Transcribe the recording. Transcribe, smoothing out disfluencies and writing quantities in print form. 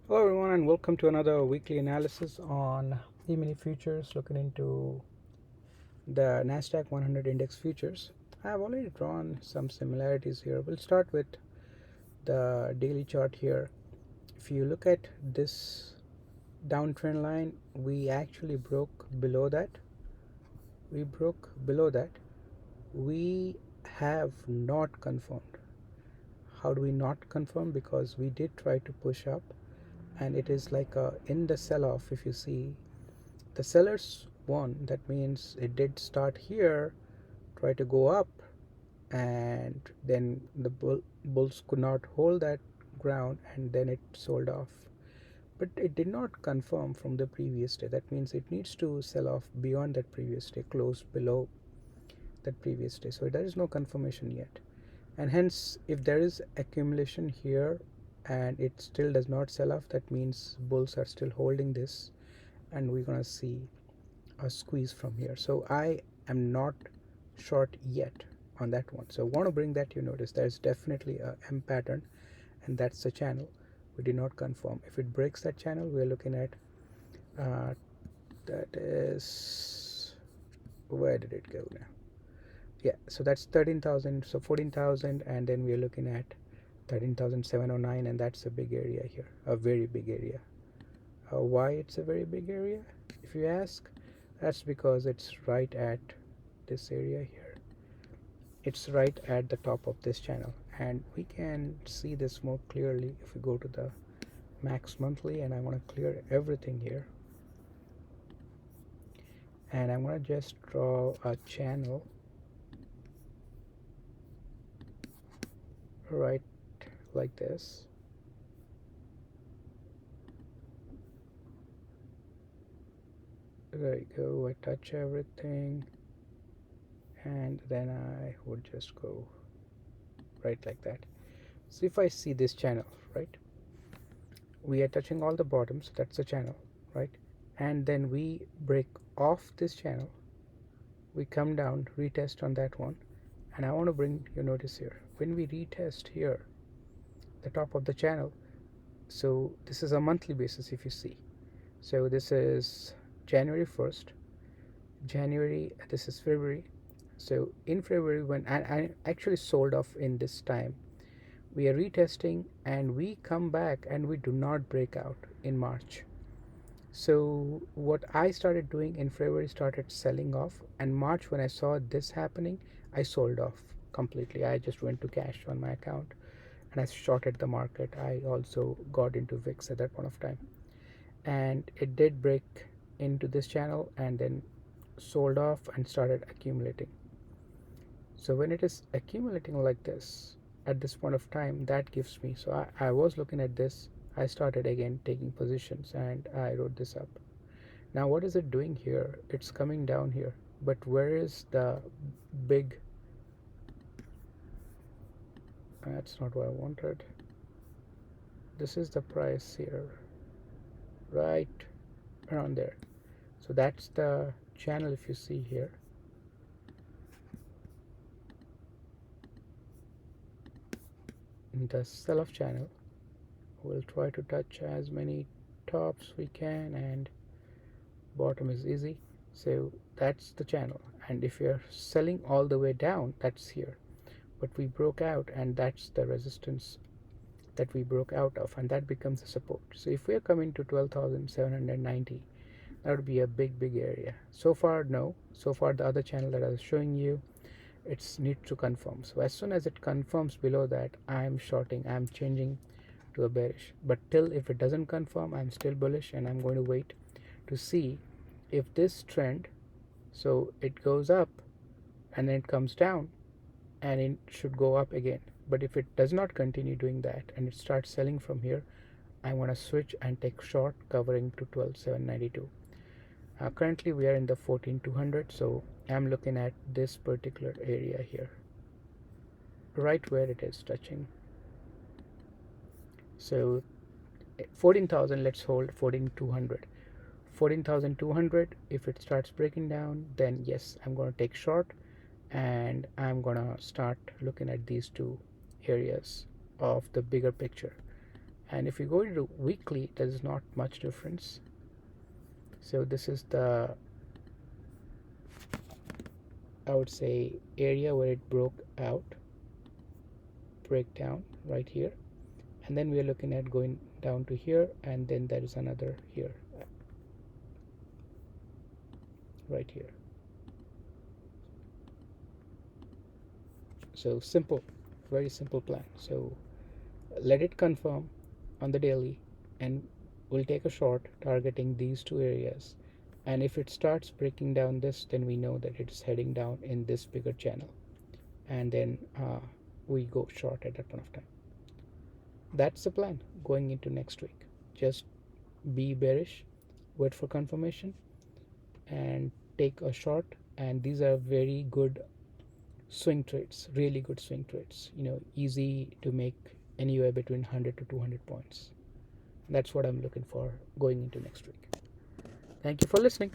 Hello everyone and welcome to another weekly analysis on EMini futures, looking into the Nasdaq 100 index futures. I have already drawn some similarities here. We'll start with the daily chart here. If you look at this downtrend line, we actually broke below that. We have not confirmed. How do we not confirm? Because we did try to push up, and it is like in the sell-off. If you see, the sellers won. That means it did start here, try to go up, and then the bulls could not hold that ground, and then it sold off. But it did not confirm from the previous day. That means it needs to sell off beyond that previous day, close below that previous day. So there is no confirmation yet, and hence if there is accumulation here and it still does not sell off, that means bulls are still holding this, and we're gonna see a squeeze from here. So I am not short yet on that one. So I want to bring that to your notice. There's definitely a M pattern, and that's the channel. We did not confirm. If it breaks that channel, we're looking at that is, where did it go now? Yeah, so that's 13,000, so 14,000, and then we're looking at 13,709, and that's a big area here, a very big area. Why it's a very big area, if you ask? That's because it's right at this area here. It's right at the top of this channel, and we can see this more clearly if we go to the max monthly, and I want to clear everything here, and I'm going to just draw a channel right like this. There you go. I touch everything, and then I would just go right like that. So if I see this channel, right, we are touching all the bottoms, that's the channel, right, and then we break off this channel, we come down, retest on that one, and I want to bring your notice here, when we retest here the top of the channel. So this is a monthly basis, if you see. So this is January 1st, January, this is February. So in February, when I actually sold off in this time, we are retesting and we come back and we do not break out in March. So what I started doing in February, started selling off, and March, when I saw this happening, I sold off completely. I just went to cash on my account and I shorted the market. I also got into VIX at that point of time, and it did break into this channel and then sold off and started accumulating. So when it is accumulating like this at this point of time, that gives me, so I was looking at this, I started again taking positions, and I wrote this up. Now what is it doing here? It's coming down here, but where is the big, that's not what I wanted. This is the price here, right around there. So that's the channel. If you see here, in the sell-off channel, we'll try to touch as many tops we can, and bottom is easy. So that's the channel, and if you're selling all the way down, that's here. But we broke out, and that's the resistance that we broke out of, and that becomes a support. So if we are coming to 12,790, that would be a big area. So far, no. So far, the other channel that I was showing you, it's need to confirm. So as soon as it confirms below that, I'm shorting, I'm changing to a bearish. But till if it doesn't confirm, I'm still bullish, and I'm going to wait to see if this trend, so it goes up and then it comes down, and it should go up again. But if it does not continue doing that and it starts selling from here, I want to switch and take short, covering to 12,792. Currently we are in the 14,200, so I'm looking at this particular area here, right where it is touching. So 14,000, let's hold 14,200. 14,200, if it starts breaking down, then yes, I'm going to take short, and I'm going to start looking at these two areas of the bigger picture. And if you go into weekly, there's not much difference. So this is the, I would say, area where it breakdown right here, and then we are looking at going down to here, and then there is another here, right here. So simple, very simple plan. So let it confirm on the daily, and we'll take a short targeting these two areas, and if it starts breaking down this, then we know that it's heading down in this bigger channel, and then we go short at that point of time. That's the plan going into next week. Just be bearish, wait for confirmation, and take a short. And these are very good swing trades, really good swing trades, easy to make anywhere between 100 to 200 points. That's what I'm looking for going into next week. Thank you for listening.